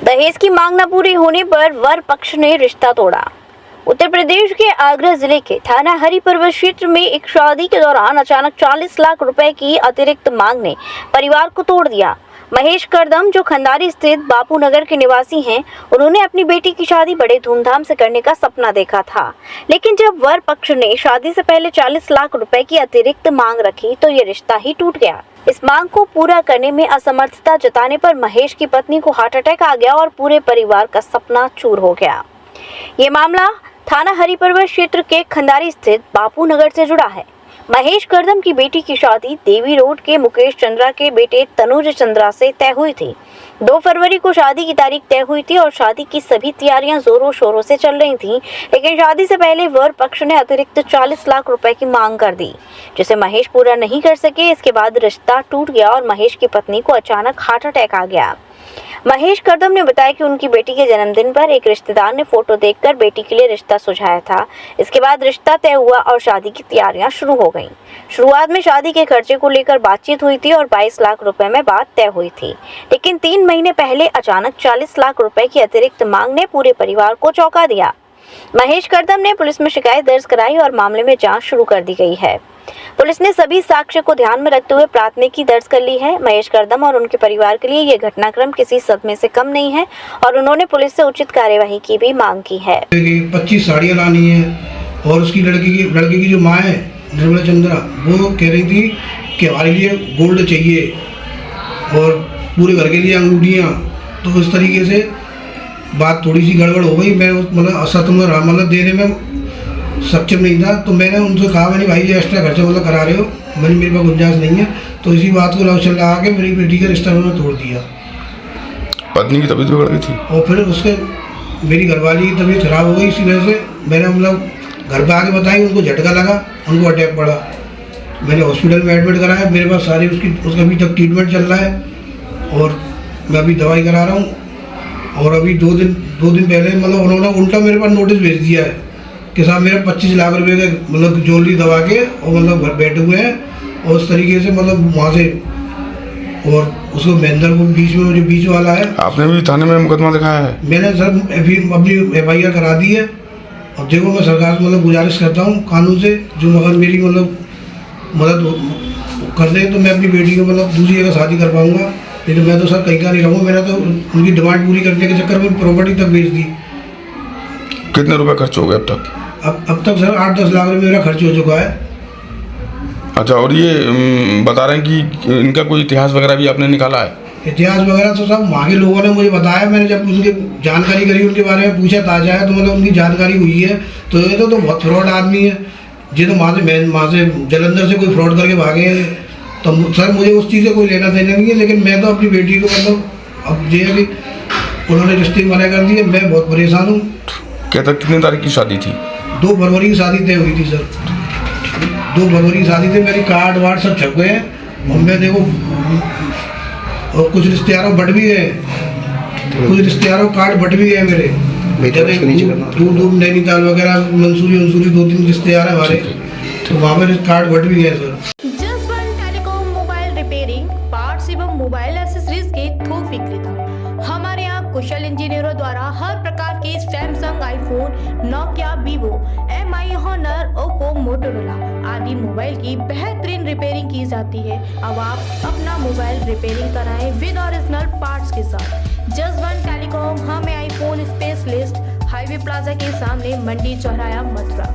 दहेज की मांग न पूरी होने पर वर पक्ष ने रिश्ता तोड़ा। उत्तर प्रदेश के आगरा जिले के थाना हरि पर्वत क्षेत्र में एक शादी के दौरान अचानक 40 लाख रुपए की अतिरिक्त मांग ने परिवार को तोड़ दिया। महेश करदम, जो खंडारी स्थित बापू नगर के निवासी हैं, उन्होंने अपनी बेटी की शादी बड़े धूमधाम से करने का सपना देखा था, लेकिन जब वर पक्ष ने शादी से पहले 40 लाख रुपए की अतिरिक्त मांग रखी तो ये रिश्ता ही टूट गया। इस मांग को पूरा करने में असमर्थता जताने पर महेश की पत्नी को हार्ट अटैक आ गया और पूरे परिवार का सपना चूर हो गया। ये मामला थाना हरि पर्वत क्षेत्र के खंडारी स्थित बापू नगर से जुड़ा है। महेश करदम की बेटी की शादी देवी रोड के मुकेश चंद्रा के बेटे तनुज चंद्रा से तय हुई थी। 2 फरवरी को शादी की तारीख तय हुई थी और शादी की सभी तैयारियां जोरों शोरों से चल रही थीं, लेकिन शादी से पहले वर पक्ष ने अतिरिक्त 40 लाख रुपए की मांग कर दी, जिसे महेश पूरा नहीं कर सके। इसके बाद रिश्ता टूट गया और महेश की पत्नी को अचानक हार्ट अटैक आ गया। महेश करदम ने बताया कि उनकी बेटी के जन्मदिन पर एक रिश्तेदार ने फोटो देखकर बेटी के लिए रिश्ता सुझाया था। इसके बाद रिश्ता तय हुआ और शादी की तैयारियां शुरू हो गईं। शुरुआत में शादी के खर्चे को लेकर बातचीत हुई थी और 22 लाख रुपए में बात तय हुई थी, लेकिन 3 महीने पहले अचानक 40 लाख रुपए की अतिरिक्त मांग ने पूरे परिवार को चौंका दिया। महेश करदम ने पुलिस में शिकायत दर्ज कराई और मामले में जाँच शुरू कर दी गई है। पुलिस ने सभी साक्ष्य को ध्यान में रखते हुए प्राथमिकी दर्ज कर ली है। महेश करदम और उनके परिवार के लिए यह घटनाक्रम किसी सदमे से कम नहीं है और उन्होंने पुलिस से उचित कार्यवाही की भी मांग की है। 25 साड़ियाँ लानी है और उसकी लड़की की जो माँ है निर्मला चंद्रा, वो कह रही थी कि हमारे लिए गोल्ड चाहिए और पूरे घर के लिए अंगूठियाँ। तो इस तरीके से बात थोड़ी सी गड़बड़ हो गई। मैं मतलब असत में मतलब देने में सक्षम नहीं था, तो मैंने उनसे कहा, मैंने भाई ये एक्स्ट्रा खर्चा मतलब करा रहे हो, मैंने मेरे पास गुंजाइश नहीं है। तो इसी बात को लव लगा के मेरी बेटी का रिश्ता उन्होंने तोड़ दिया। पत्नी की तबीयत बिगड़ गई थी और फिर उसके मेरी घरवाली की तबीयत खराब हो गई। इसी वजह से मैंने मतलब घर पर आके बताई, उनको झटका लगा, उनको अटैक पड़ा। मैंने हॉस्पिटल में एडमिट कराया, मेरे पास सारी उसका अभी तक ट्रीटमेंट चल रहा है और मैं अभी दवाई करा रहा हूँ। और अभी दो दिन पहले मतलब उन्होंने उल्टा मेरे पास नोटिस भेज दिया है कि साहब मेरा 25 लाख रुपए का मतलब ज्वेलरी दबा के और मतलब घर बैठे हुए हैं और उस तरीके से मतलब वहाँ से और उसको महेंद्र को बीच में जो बीच वाला है। आपने भी थाने में मुकदमा दिखाया है? मैंने सर अपनी FIR करा दी है। और देखो मैं सरकार से मतलब गुजारिश करता हूँ कानून से, जो अगर मेरी मतलब मदद कर दे तो मैं अपनी बेटी को मतलब दूसरी जगह शादी कर पाऊँगा। लेकिन मैं तो सर कहीं का नहीं रहूँगा। मैंने तो उनकी डिमांड पूरी करने के चक्कर में प्रॉपर्टी तक बेच दी। कितने रुपए खर्च हो गए अब तक? अब तक सर 8-10 लाख रुपये मेरा खर्च हो चुका है। अच्छा, और ये बता रहे हैं कि इनका कोई इतिहास वगैरह भी आपने निकाला है? इतिहास वगैरह तो सब वहाँ के लोगों ने मुझे बताया। मैंने जब उनकी जानकारी करी, उनके बारे में पूछा ताजा है तो मतलब उनकी जानकारी हुई है। तो ये तो बहुत फ्रॉड आदमी है। ये तो वहाँ से जलंधर से कोई फ्रॉड करके भागे हैं। तो सर मुझे उस चीज़ से कोई लेना देना नहीं है, लेकिन मैं तो अपनी बेटी को मतलब अब ये कि उन्होंने रिश्ते मना कर दिए। मैं बहुत परेशान हूँ। कहता कितनी तारीख की शादी थी? 2 फरवरी की शादी तय हुई थी सर। 2 फरवरी की शादी थी। मेरी कार्ड वार्ड सब छप गए हैं बॉम्बे, देखो। और कुछ रिश्तेदारों बट भी गए, कुछ रिश्तेदारों कार्ड बट भी गए मेरे। दूर नैनीताल वगैरह मंसूरी 2-3 रिश्तेदार हैं हमारे, तो वहाँ पर कार्ड बट भी गए sir. Jaswant telecom mobile repairing, parts एवं मोबाइल एक्सेसरीज के थोक विक्रेता। हमारे यहाँ कुशल इंजीनियरों द्वारा हर प्रकार के Samsung, iPhone, Nokia, Vivo, MI, Honor, Oppo, Motorola आदि मोबाइल की बेहतरीन रिपेयरिंग की जाती है। अब आप अपना मोबाइल रिपेयरिंग कराएं विद ओरिजिनल पार्ट्स के साथ। जसवंत टेलीकॉम, हमें आईफोन स्पेशलिस्ट, हाईवे प्लाजा के सामने, मंडी चौराया, मथुरा।